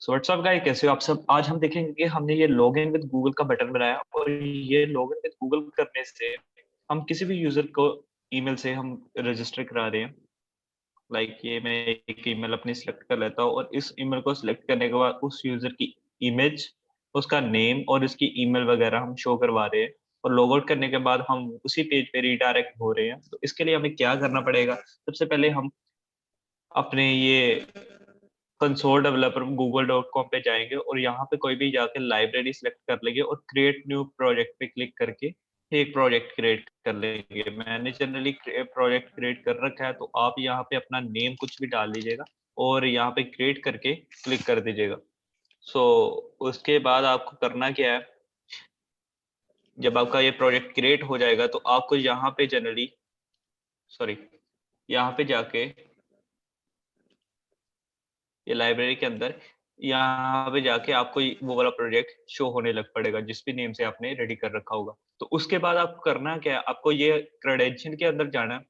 So what's up guys, कैसे हो आप सब। आज हम देखेंगे कि हमने ये लॉगिन विद गूगल का बटन बनाया और ये लॉगिन विद गूगल करने से हम किसी भी यूजर को ईमेल से हम रजिस्टर करा रहे हैं। ये मैं एक ईमेल अपनी सिलेक्ट कर लेता हूँ और इस ईमेल को सिलेक्ट करने के बाद उस यूजर की इमेज, उसका नेम और उसकी ईमेल वगैरह हम शो करवा रहे हैं। और लॉग आउट करने के बाद हम उसी पेज पे रीडायरेक्ट हो रहे हैं। तो इसके लिए हमें क्या करना पड़ेगा? सबसे पहले हम अपने ये कंसोल डेवलपर google.com पे जाएँगे और यहाँ पे कोई भी जाके लाइब्रेरी सेलेक्ट कर लेंगे और क्रिएट न्यू प्रोजेक्ट पे क्लिक करके एक प्रोजेक्ट क्रिएट कर लेंगे। मैंने जनरली प्रोजेक्ट क्रिएट कर रखा है, तो आप यहाँ पे अपना नेम कुछ भी डाल दीजिएगा और यहाँ पे क्रिएट करके क्लिक कर दीजिएगा। सो उसके बाद आपको करना क्या है, जब आपका ये प्रोजेक्ट क्रिएट हो जाएगा तो आपको यहाँ पे जनरली सॉरी यहाँ पे जाके ये लाइब्रेरी के अंदर यहाँ पे जाके आपको वो वाला प्रोजेक्ट शो होने लग पड़ेगा जिस भी नेम से आपने रेडी कर रखा होगा। तो उसके बाद आपको करना क्या है, आपको ये क्रेडेंशियल के अंदर जाना है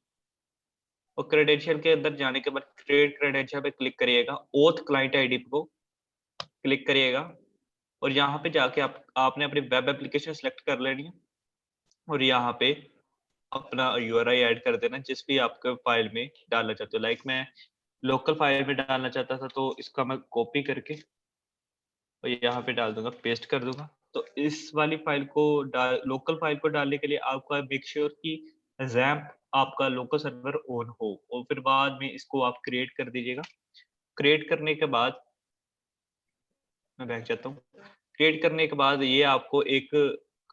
और क्रेडेंशियल के अंदर जाने के बाद क्रिएट क्रेडेंशियल पे क्लिक करिएगा, ओथ क्लाइंट आईडी को क्लिक करिएगा और यहाँ पे जाके आपने अपनी वेब एप्लीकेशन सेलेक्ट कर लेनी है और यहाँ पे अपना यूआरआई ऐड कर देना जिस भी आपके फाइल में डालना चाहते हो। मैं लोकल फाइल में डालना चाहता था तो इसका मैं कॉपी करके और यहाँ पे डाल दूँगा, पेस्ट कर दूँगा। तो इस वाली फ़ाइल को लोकल फ़ाइल को डालने के लिए आपका मेक श्योर कि ज़ैम्प आपका लोकल सर्वर ऑन हो और फिर बाद में इसको आप क्रिएट कर दीजिएगा। क्रिएट करने के बाद मैं बैक जाता हूँ। क्रिएट करने के बाद ये आपको एक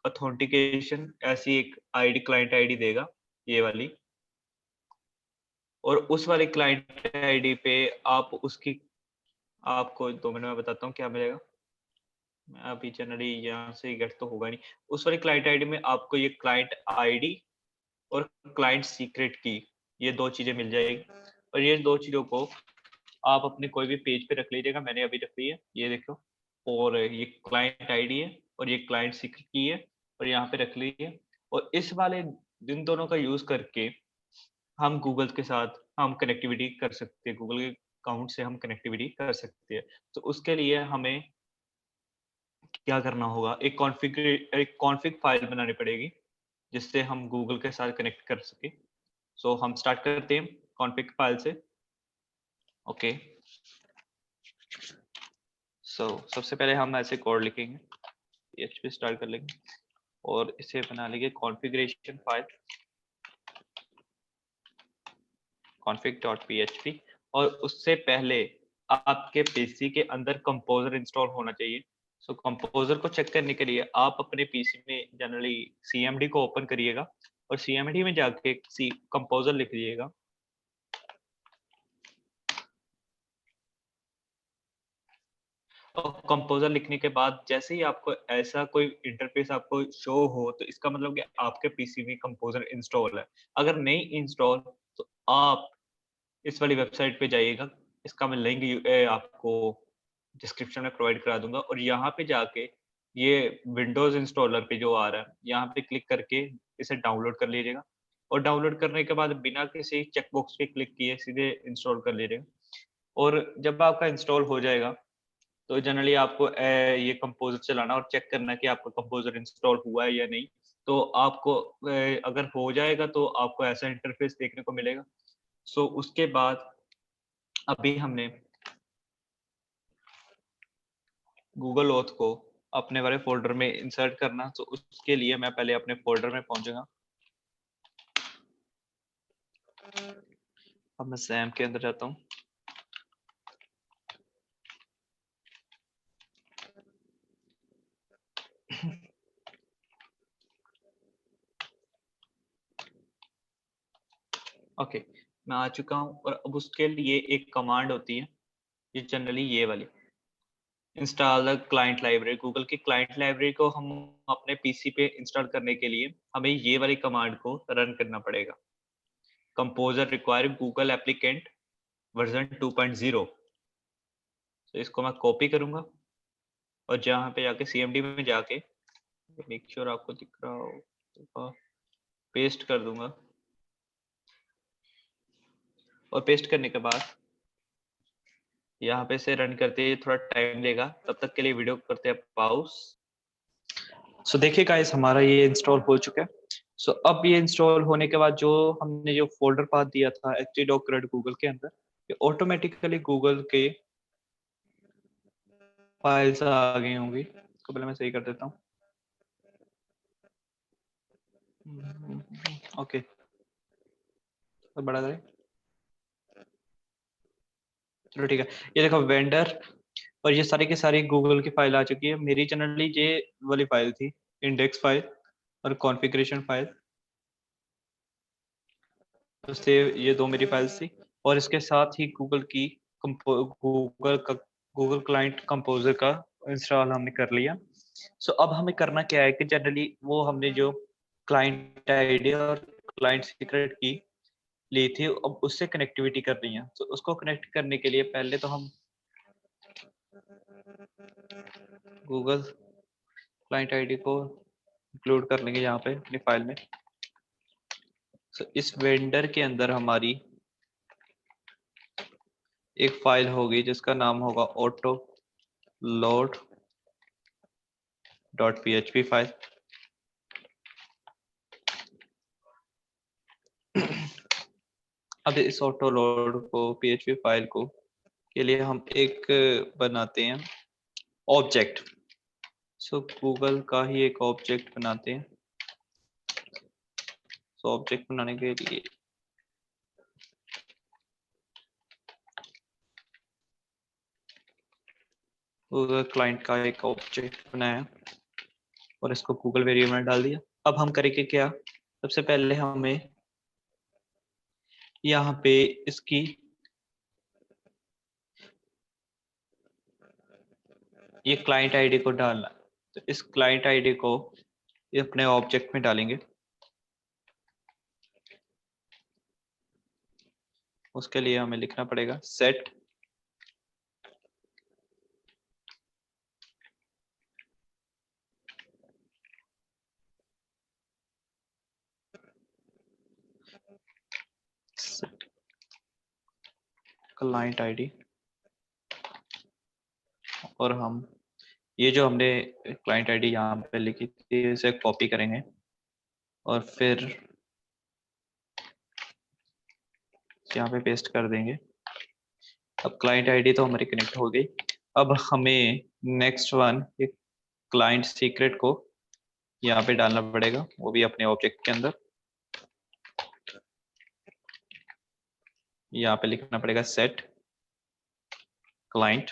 ऑथेंटिकेशन ऐसी एक आईडी, क्लाइंट आईडी देगा, ये वाली। और उस वाली क्लाइंट आईडी पे आप उसकी आपको 2 मिनट में बताता हूँ क्या मिलेगा। अभी जनरली यहाँ से गेट तो होगा नहीं। उस वाली क्लाइंट आईडी में आपको ये क्लाइंट आईडी और क्लाइंट सीक्रेट की, ये 2 चीज़ें मिल जाएगी और ये 2 चीज़ों को आप अपने कोई भी पेज पे रख लीजिएगा। मैंने अभी रख ली है, ये देखो। और ये क्लाइंट आईडी है और ये क्लाइंट सीक्रेट की है और यहाँ पे रख ली है। और इस वाले इन दोनों का यूज़ करके हम गूगल के साथ हम कनेक्टिविटी कर सकते हैं, गूगल के अकाउंट से हम कनेक्टिविटी कर सकते हैं। तो उसके लिए हमें क्या करना होगा, एक कॉन्फ़िग फ़ाइल बनानी पड़ेगी, जिससे हम गूगल के साथ कनेक्ट कर सकें। सो हम स्टार्ट करते हैं कॉन्फ़िग फ़ाइल से। ओके, सो सबसे पहले हम ऐसे कोड लिखेंगे, पीएचपी स्टार्ट कर लेंगे और इसे बना लेंगे कॉन्फ़िगरेशन फ़ाइल, config.php। और उससे पहले आपके पीसी के अंदर कंपोज़र इंस्टॉल होना चाहिए। सो कंपोज़र को चेक करने के लिए आप अपने पीसी में जनरली सीएमडी को ओपन करिएगा और सीएमडी में जाके सी कंपोज़र लिख लीजिएगा। और कंपोज़र लिखने के बाद जैसे ही आपको ऐसा कोई इंटरफ़ेस आपको शो हो, तो इसका मतलब कि आपके पीसी में कंपोज़र इंस्टॉल है। अगर नहीं इंस्टॉल, तो आप इस वाली वेबसाइट पे जाइएगा। इसका मैं लिंक आपको डिस्क्रिप्शन में प्रोवाइड करा दूँगा और यहाँ पे जाके ये विंडोज़ इंस्टॉलर पे जो आ रहा है, यहाँ पे क्लिक करके इसे डाउनलोड कर लीजिएगा और डाउनलोड करने के बाद बिना किसी चेक बॉक्स पे क्लिक किए सीधे इंस्टॉल कर लीजिएगा। और जब आपका इंस्टॉल हो जाएगा, तो जनरली आपको ये कंपोज़र चलाना और चेक करना कि आपका कंपोज़र इंस्टॉल हुआ है या नहीं। तो आपको अगर हो जाएगा तो आपको ऐसा इंटरफ़ेस देखने को मिलेगा। सो उसके बाद अभी हमने गूगल ओथ को अपने वाले फ़ोल्डर में इंसर्ट करना, तो उसके लिए मैं पहले अपने फ़ोल्डर में पहुँचूँगा। अब मैं सैम के अंदर जाता हूँ। ओके, मैं आ चुका हूँ और अब उसके लिए एक कमांड होती है, ये जनरली ये वाली, install the client library. Google की क्लाइंट लाइब्रेरी को हम अपने पीसी पे इंस्टॉल करने के लिए हमें ये वाली कमांड को रन करना पड़ेगा। Composer require Google applicant version 2.0। तो इसको मैं कॉपी करूँगा और जहाँ पे जाके सीएमडी में जाके मेक श्योर आपको दिख रहा होगा, पेस्ट कर दूँगा और पेस्ट करने के बाद यहाँ पे से रन करते ही थोड़ा टाइम लेगा, तब तक के लिए वीडियो करते हैं पॉज। सो देखिए गाइस, हमारा ये इंस्टॉल हो चुका है। सो अब ये इंस्टॉल होने के बाद जो हमने जो फोल्डर पाथ दिया था htdoc गूगल के अंदर, ये ऑटोमेटिकली गूगल के फाइल्स आ गई होंगी। इसको पहले मैं सही कर देता हूँ। ओके, तो बड़ा करें, चलो ठीक है। ये देखो वेंडर, और ये सारी की सारी गूगल की फाइल आ चुकी है। मेरी जनरली ये वाली फाइल थी, इंडेक्स फाइल और कॉन्फ़िगरेशन फाइल, तो से ये दो मेरी फाइल्स थी। और इसके साथ ही गूगल की गूगल का गूगल क्लाइंट कंपोजर का इंस्टॉल हमने कर लिया। सो अब हमें करना क्या है कि जनरली वो हमने जो क्लाइंट आईडी और क्लाइंट सीक्रेट की ली थी, अब उससे कनेक्टिविटी कर रही है। तो उसको कनेक्ट करने के लिए पहले तो हम गूगल क्लाइंट आईडी को इंक्लूड कर लेंगे यहाँ पे अपनी फाइल में। सो इस वेंडर के अंदर हमारी एक फाइल होगी जिसका नाम होगा ऑटो लोड .php फाइल। अब इस ऑटो लोड को php फाइल को के लिए हम एक बनाते हैं ऑब्जेक्ट। सो गूगल का ही एक ऑब्जेक्ट बनाते हैं। सो ऑब्जेक्ट बनाने के लिए गूगल क्लाइंट का एक ऑब्जेक्ट बनाया और इसको गूगल वेरिएबल में डाल दिया। अब हम करेंगे क्या, सबसे पहले हमें यहाँ पे इसकी ये क्लाइंट आईडी को डालना। तो इस क्लाइंट आईडी को ये अपने ऑब्जेक्ट में डालेंगे। उसके लिए हमें लिखना पड़ेगा सेट क्लाइंट आईडी, और हम ये जो हमने क्लाइंट आईडी यहाँ पे लिखी थी इसे कॉपी करेंगे और फिर यहाँ पे पेस्ट कर देंगे। अब क्लाइंट आईडी तो हमारी कनेक्ट हो गई। अब हमें नेक्स्ट वन एक क्लाइंट सीक्रेट को यहाँ पे डालना पड़ेगा, वो भी अपने ऑब्जेक्ट के अंदर। यहाँ पे लिखना पड़ेगा set client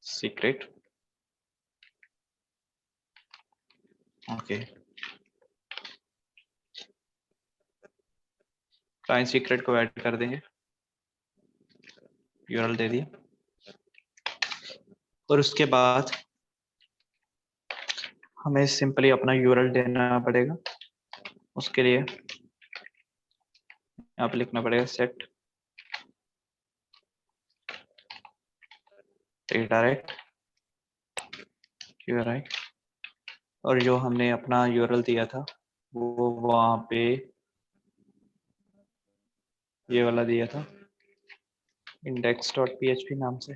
secret. Okay, client secret को ऐड कर देंगे, यूआरएल दे दिया। और उसके बाद हमें सिंपली अपना यूआरएल देना पड़ेगा। उसके लिए यहाँ पे लिखना पड़ेगा सेट डायरेक्ट यूआरएल, और जो हमने अपना यूआरएल दिया था वो वहाँ पे ये वाला दिया था index.php नाम से।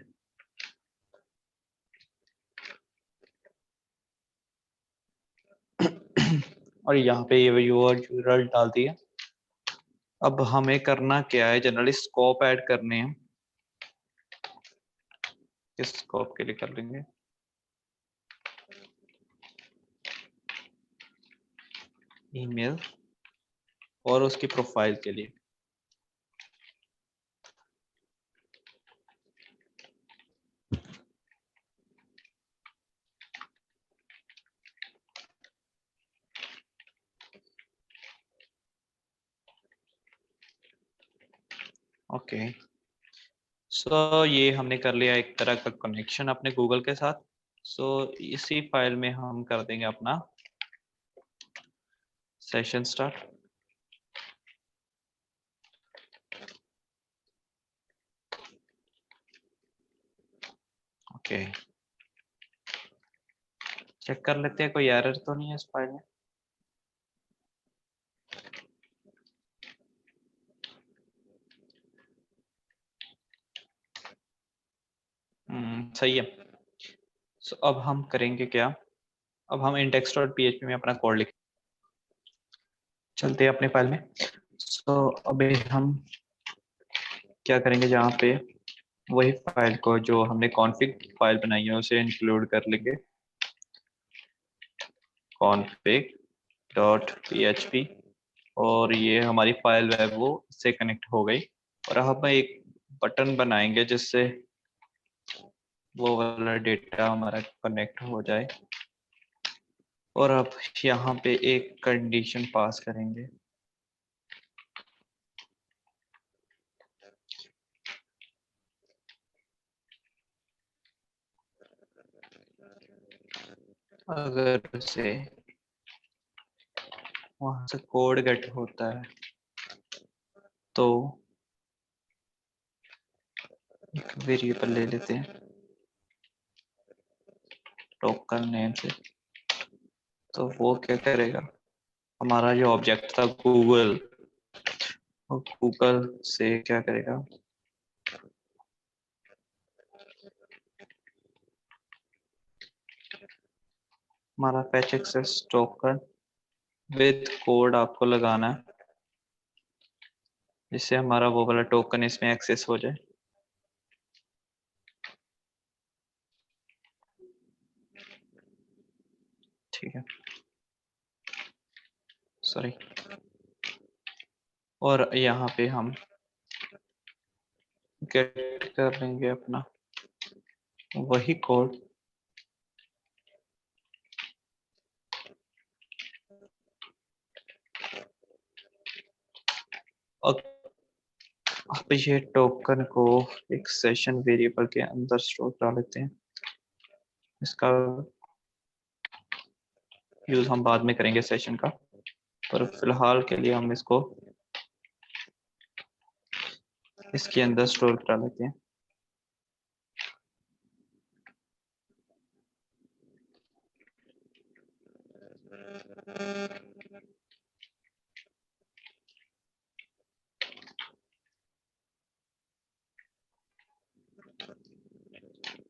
और यहाँ पे ये यूआरएल डाल दिया। अब हमें करना क्या है, जनरली स्कोप ऐड करने हैं। इस स्कोप के लिए कर लेंगे ईमेल, और उसकी प्रोफाइल के लिए ओके। सो ये हमने कर लिया एक तरह का कनेक्शन अपने गूगल के साथ। सो इसी फाइल में हम कर देंगे अपना सेशन स्टार्ट। ओके, चेक कर लेते हैं कोई एरर तो नहीं है इस फाइल में। सही है। सो अब हम करेंगे क्या, अब हम index.php में अपना कोड लिख चलते हैं अपने फाइल में। सो अभी हम क्या करेंगे, जहाँ पे वही फाइल को जो हमने कॉन्फ़िग फाइल बनाई है उसे इंक्लूड कर लेंगे, config.php, और ये हमारी फाइल है वो इससे कनेक्ट हो गई। और हम एक बटन बनाएंगे जिससे वो वाला डेटा हमारा कनेक्ट हो जाए। और अब यहाँ पे एक कंडीशन पास करेंगे। अगर से वहां से कोड गेट होता है तो एक वेरिएबल ले लेते हैं टोकन नेम से। तो वो क्या करेगा, हमारा जो ऑब्जेक्ट था गूगल, वो गूगल से क्या करेगा, हमारा fetch access token with code आपको लगाना है, जिससे हमारा वो वाला टोकन इसमें एक्सेस हो जाए। ठीक है, सॉरी। और यहाँ पे हम गेट कर लेंगे अपना वही कोड, और अब ये टोकन को एक सेशन वेरिएबल के अंदर स्टोर कर लेते हैं। इसका यूज हम बाद में करेंगे सेशन का, पर फिलहाल के लिए हम इसको इसके अंदर स्टोर करा लेते हैं।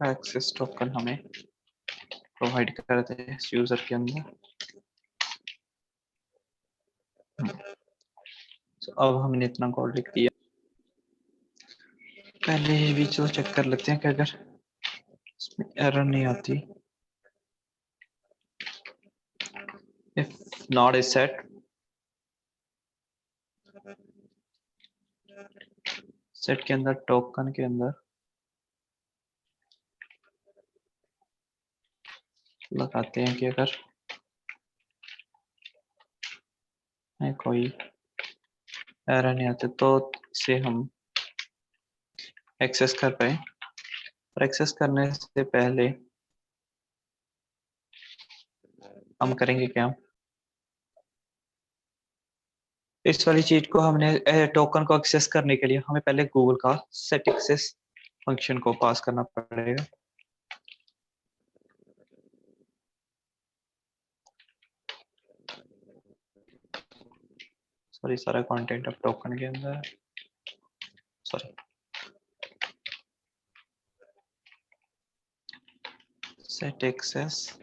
एक्सेस टोकन हमें प्रोवाइड करते हैं इस यूजर के अंदर। तो अब हमने इतना कोड लिख दिया, पहले ये भी तो चेक कर लेते हैं कि अगर इसमें एरर नहीं आती। If not is set, set के अंदर टोकन के अंदर लगाते हैं कि अगर कोई एरर नहीं आते तो इसे हम एक्सेस कर पाए। और एक्सेस करने से पहले हम करेंगे क्या, इस वाली चीज को हमने टोकन को एक्सेस करने के लिए हमें पहले गूगल का सेट एक्सेस फंक्शन को पास करना पड़ेगा। सॉरी, सारा कंटेंट अब टोकन के अंदर, sorry, set access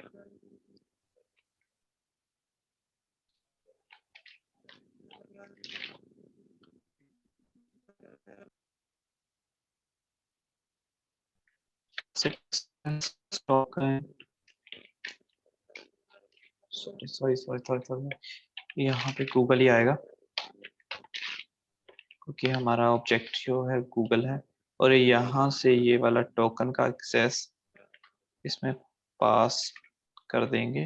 token, sorry sorry sorry sorry sorry, यहाँ पे गूगल ही आएगा क्योंकि हमारा ऑब्जेक्ट जो है गूगल है। और यहाँ से ये वाला टोकन का एक्सेस इसमें पास कर देंगे।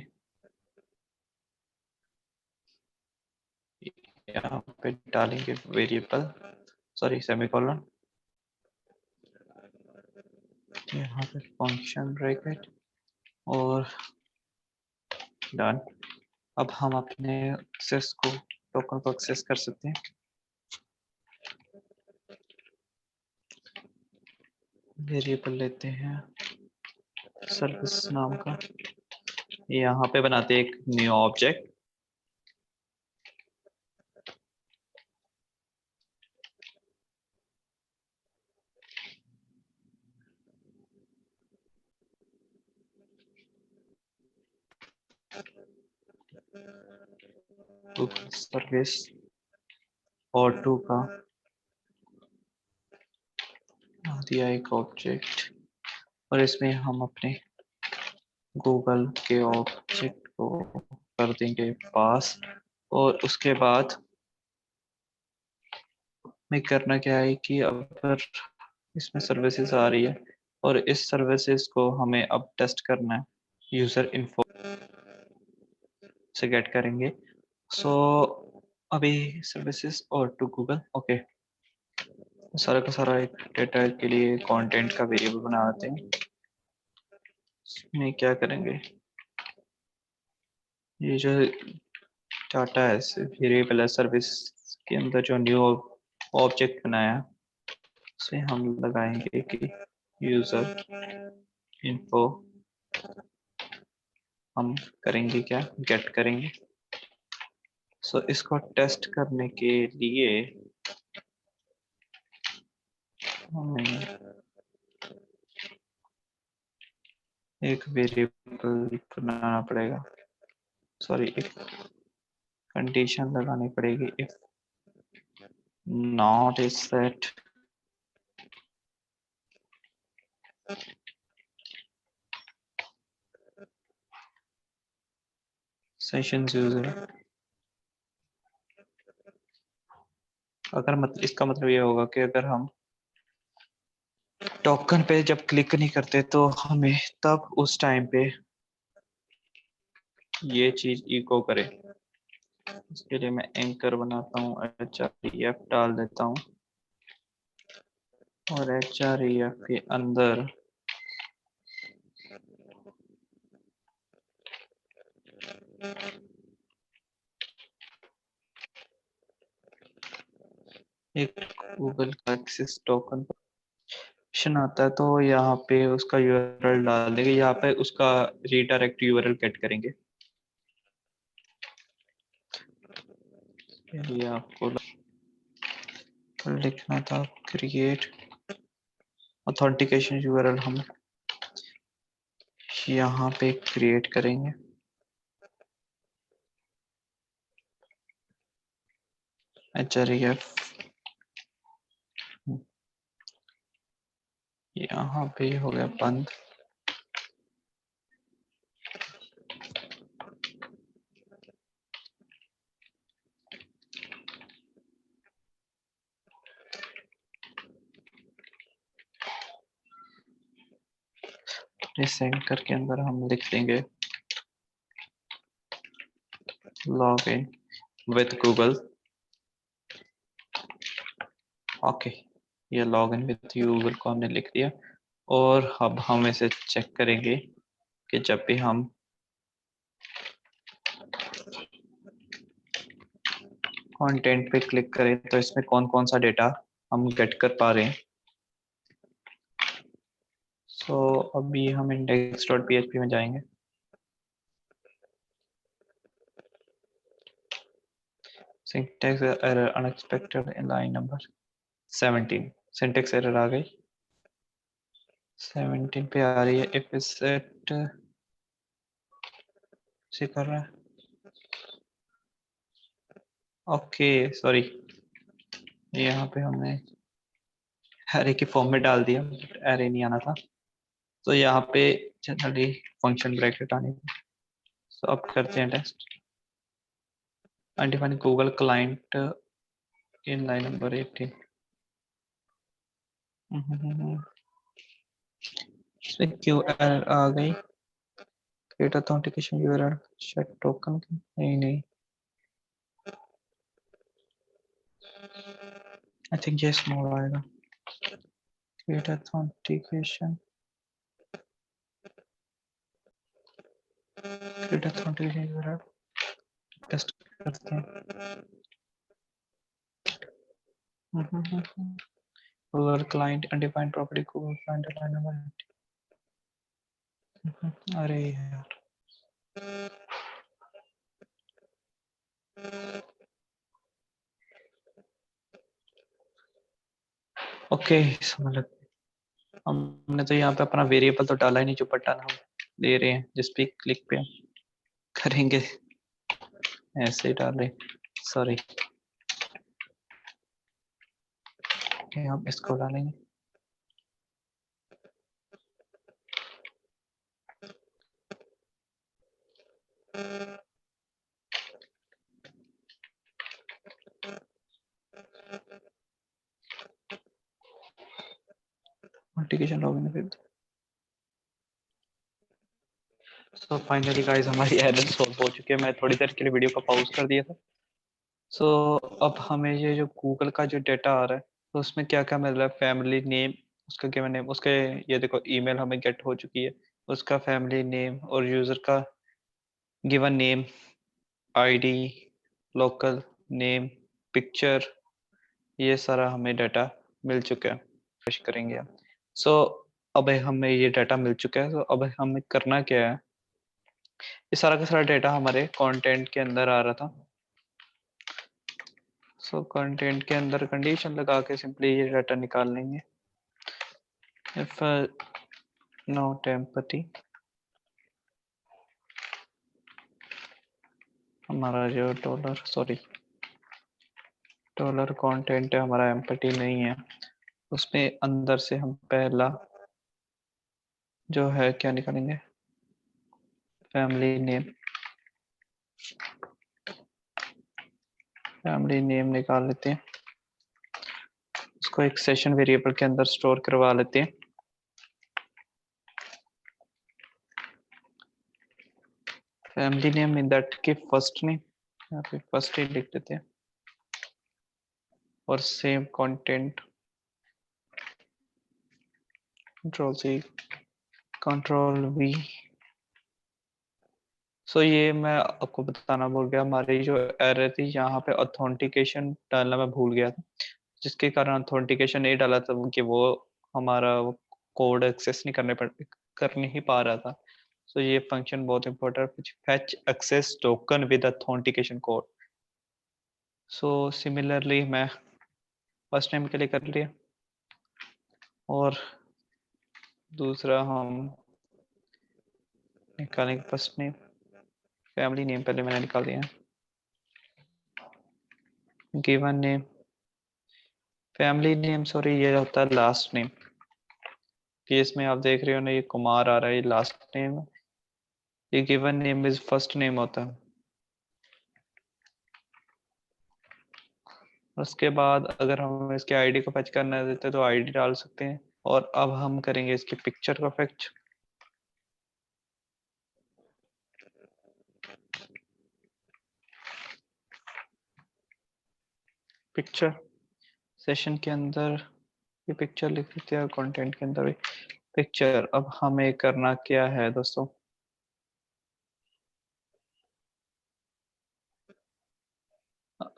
यहाँ पे डालेंगे वेरिएबल, सॉरी सेमीकोलन, यहाँ पे फंक्शन ब्रैकेट और डन। अब हम अपने एक्सेस को, टोकन को एक्सेस कर सकते हैं। वेरिएबल लेते हैं सर्विस नाम का, यहाँ पे बनाते हैं एक new object, Google service O2 का दिया एक ऑब्जेक्ट, और इसमें हम अपने गूगल के ऑब्जेक्ट को कर देंगे पास। और उसके बाद में करना क्या है कि अगर इसमें सर्विसेज आ रही है और इस सर्विसेज को हमें अब टेस्ट करना है, यूजर इन्फो से गेट करेंगे। सो अभी सर्विसेज और टू गूगल, ओके, सारा का सारा एक डेटा के लिए कंटेंट का वेरिएबल बनाते हैं। इसमें क्या करेंगे, ये जो डाटा है वेरिएबल है सर्विस के अंदर जो न्यू ऑब्जेक्ट बनाया, उसमें हम लगाएंगे कि यूजर इन्फो, हम करेंगे क्या, गेट करेंगे। सो इसको टेस्ट करने के लिए हमें एक वेरिएबल बनाना पड़ेगा, सॉरी एक कंडीशन लगानी पड़ेगी, if not is set session user. अगर मतलब इसका मतलब ये होगा कि अगर हम टोकन पे जब क्लिक नहीं करते तो हमें तब उस टाइम पे ये चीज इको करे। इसके लिए मैं एंकर बनाता हूँ, HREF डाल देता हूँ, और HREF के अंदर एक गूगल का एक्सेस टोकन ऑप्शन आता है, तो यहाँ पे उसका यूआरएल डाल देंगे, यहाँ पे उसका रीडायरेक्ट यूआरएल गेट करेंगे। ये आपको लिखना था क्रिएट ऑथेंटिकेशन यूआरएल, हम यहाँ पे क्रिएट करेंगे। HREF यहाँ पे हो गया बंद। इस एंकर के अंदर हम लिख देंगे log in with Google. Okay, ये लॉग इन विद गूगल को हमने लिख दिया, और अब हम इसे चेक करेंगे कि जब भी हम कंटेंट पे क्लिक करें तो इसमें कौन कौन सा डेटा हम गेट कर पा रहे हैं। सो अभी हम index.php में जाएंगे। Syntax error unexpected in line number 17, syntax error आ गई 17 पे आ रही है। इफ सेट से कर रहा है, ओके सॉरी, यहाँ पे हमने एरे के फॉर्म में डाल दिया, एरे नहीं आना था, तो यहाँ पे जनरली फंक्शन ब्रैकेट आने। सो अब करते हैं test. Undefined Google client in line number 18। इसमें क्यों एरर आ गई, create authentication URL set token, नहीं आई थिंक ये स्मॉल आएगा। Create authentication, create authentication URL test करते हैं। Google client undefined property Google client line number. अरे यार, ओके समझ लग, हमने तो यहाँ पे अपना वेरिएबल तो डाला ही नहीं जो बटन हम दे रहे हैं, जिस पे क्लिक पे करेंगे ऐसे ही डाल रहे। सॉरी, हम इसको डालेंगे। नोटिफिकेशन लॉगिन फिर। सो फाइनली गाइस हमारी एरर सॉल्व हो चुकी है। मैं थोड़ी देर के लिए वीडियो को पॉज कर दिया था। सो अब हमें ये जो गूगल का जो डेटा आ रहा है तो उसमें क्या क्या मिल रहा है, फैमिली नेम, उसका गिवन नेम, उसके ये देखो ईमेल हमें गेट हो चुकी है, उसका फैमिली नेम और यूजर का given name, ID, local name, picture, ये सारा हमें डाटा मिल चुका है। फिश करेंगे हम। सो अब हमें ये डाटा मिल चुका है, तो अब हमें करना क्या है, ये सारा का सारा डाटा हमारे कंटेंट के अंदर आ रहा था। सो कंटेंट के अंदर कंडीशन लगा के सिंपली ये डाटा निकाल लेंगे। इफ नॉट एम्पैथी, हमारा जो डॉलर कंटेंट है हमारा एम्पैथी नहीं है, उसमें अंदर से हम पहला जो है क्या निकालेंगे, फैमिली नेम। फैमिली नेम निकाल लेते हैं, उसको एक सेशन वेरिएबल के अंदर स्टोर करवा लेते हैं। फैमिली नेम इन दैट के फर्स्ट नेम, यहाँ पे फर्स्ट ही लिख देते हैं, और same content, control C, control V. So ये मैं आपको बताना भूल गया, हमारी जो एरर थी यहाँ पे ऑथेंटिकेशन डालना मैं भूल गया था, जिसके कारण ऑथेंटिकेशन नहीं डाला था कि वो हमारा कोड एक्सेस नहीं कर नहीं पा रहा था। सो ये फंक्शन बहुत इंपॉर्टेंट है, fetch access token with authentication code. So similarly मैं फर्स्ट टाइम के लिए कर लिया, और दूसरा हम निकालेंगे फर्स्ट नेम, फैमिली नेम पहले मैंने निकाल दिया, given name, family name sorry ये होता है लास्ट नेम, केस में आप देख रहे हो ना ये कुमार आ रहा है, ये लास्ट नेम है, ये given name is first name होता है। उसके बाद अगर हम इसके आईडी को फैच करना देते तो आईडी डाल सकते हैं, और अब हम करेंगे इसकी पिक्चर का फैच। पिक्चर सेशन के अंदर ये पिक्चर लिख देते हैं, कंटेंट के अंदर भी पिक्चर। अब हमें करना क्या है दोस्तों,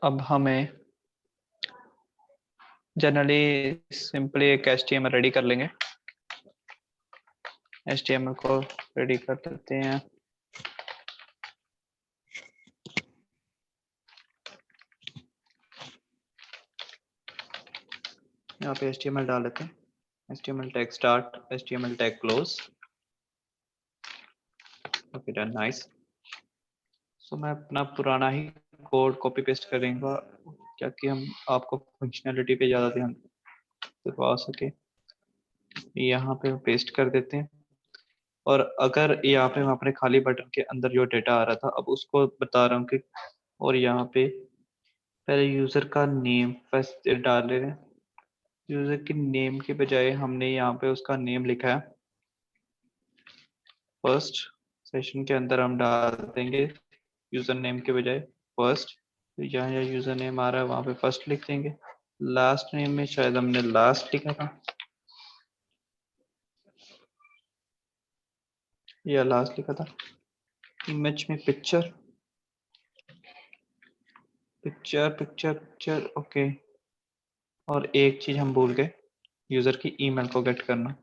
अब हमें जनरली सिंपली एक HTML रेडी कर लेंगे, HTML को रेडी कर देते हैं, यहाँ पे HTML डाल लेते हैं, HTML tag start, HTML tag close, okay done, nice. So मैं अपना पुराना ही कोड कॉपी पेस्ट करेंगे, क्या कि हम आपको फंक्शनैलिटी पे ज़्यादा ध्यान दिलवा सके। यहाँ पे पेस्ट कर देते हैं, और अगर यहाँ पे हम अपने खाली बटन के अंदर जो डेटा आ रहा था अब उसको बता रहा हूँ कि, और यहाँ पे पहले यूज़र का नेम फर्स्ट डाल रहे हैं, यूज़र की नेम के बजाय हमने यहाँ पे उसका नेम लिखा है फर्स्ट, सेशन के अंदर हम डाल देंगे यूज़र नेम के बजाय फर्स्ट, तो जहाँ जहाँ यूज़र नेम आ रहा है वहाँ पे फर्स्ट लिख देंगे। लास्ट नेम में शायद हमने लास्ट लिखा था या लास्ट लिखा था। इमेज में picture, picture picture picture, okay. और एक चीज हम भूल गए, यूजर की ईमेल को गेट करना।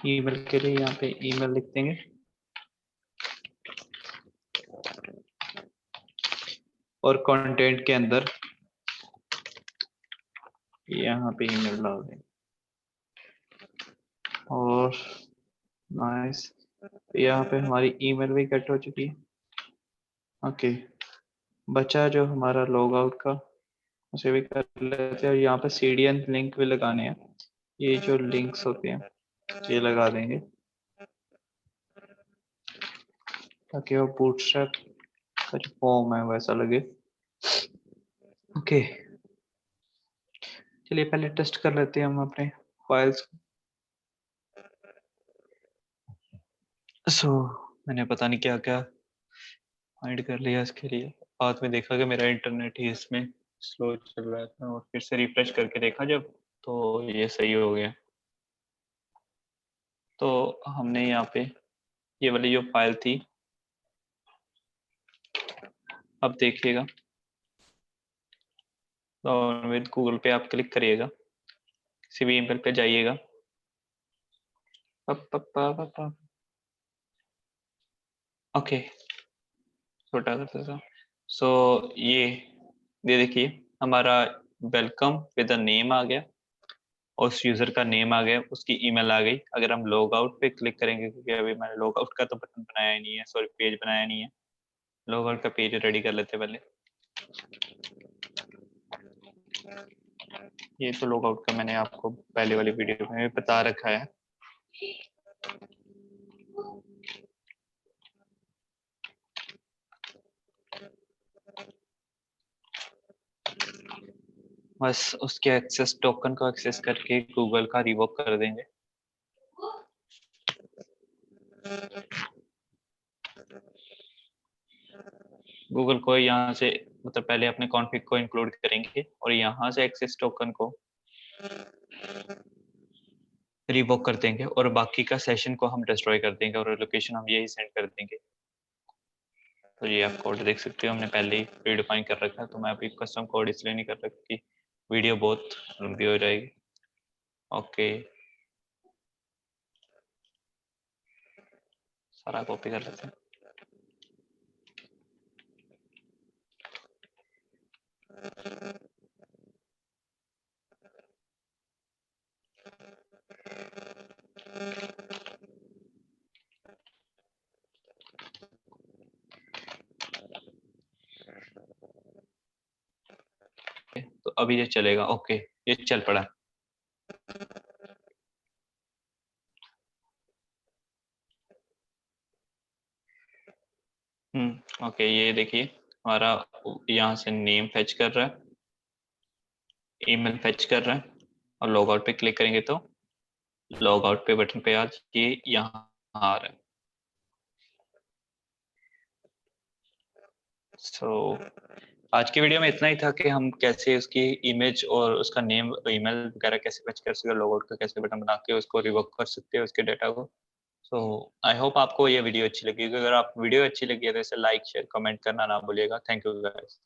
ईमेल के लिए यहाँ पे ईमेल लिख देंगे, और कंटेंट के अंदर यहाँ पे ईमेल डाल देंगे, और नाइस, यहाँ पे हमारी ईमेल भी गेट हो चुकी है, ओके। बचा जो हमारा लॉग आउट का, उसे भी कर लेते हैं। और यहाँ पे CDN लिंक भी लगाने हैं। ये जो लिंक्स होते हैं ये लगा देंगे ताकि वो बूटस्ट्रैप का जो फॉर्म है वैसा लगे। ओके, चलिए पहले टेस्ट कर लेते हैं हम अपने फाइल्स। मैंने पता नहीं क्या क्या फाइंड कर लिया इसके लिए। बाद में देखा कि मेरा इंटरनेट ही इसमें स्लो चल रहा था, और फिर से रिफ्रेश करके देखा जब, तो ये सही हो गया। तो हमने यहाँ पे ये वाली जो फाइल थी, अब देखिएगा विद गूगल पे आप क्लिक करिएगा, किसी भी ईमेल पे जाइएगा। ओके, छोटा कर देता हूँ। सो ये देखिए हमारा वेलकम विद अ नेम आ गया, और उस यूजर का नेम आ गया, उसकी ईमेल आ गई। अगर हम लॉग आउट पे क्लिक करेंगे, क्योंकि अभी मैंने लॉग आउट का तो बटन बनाया ही नहीं है, सॉरी पेज बनाया नहीं है, लॉग आउट का पेज रेडी कर लेते हैं पहले। ये तो लॉग आउट का मैंने आपको पहले वाली वीडियो में बता रखा है। बस उसके एक्सेस टोकन को एक्सेस करके गूगल का रिवोक कर देंगे। गूगल को यहाँ से मतलब पहले अपने कॉन्फ़िग को इंक्लूड करेंगे और यहाँ से एक्सेस टोकन को रिवोक कर देंगे, और बाकी का सेशन को हम डिस्ट्रॉय कर देंगे, और लोकेशन हम यही सेंड कर देंगे। तो ये आप कोड देख सकते हो, हमने पहले ही प्रीडिफाइन कर रखा है, तो मैं अभी कस्टम कोड इसलिए नहीं कर रहा क्योंकि वीडियो बहुत लंबी हो जाएगी। ओके, सारा कॉपी कर लेते हैं। तो अभी ये चलेगा। ओके, ये चल पड़ा। ओके, ये देखिए हमारा यहाँ से नेम फेच कर रहा है, ईमेल फेच कर रहा है, और लॉग आउट पे क्लिक करेंगे तो लॉग आउट पे बटन पे आज ये यहाँ आ रहा है। आज की वीडियो में इतना ही था कि हम कैसे उसकी इमेज और उसका नेम, ईमेल वगैरह कैसे फेच कर सकते, लॉग आउट का कैसे बटन बना के उसको रिवर्क कर सकते हैं उसके डेटा को। आई होप आपको ये वीडियो अच्छी लगी। अगर आप वीडियो अच्छी लगी है तो इसे लाइक शेयर कमेंट करना ना भूलिएगा। Thank you guys.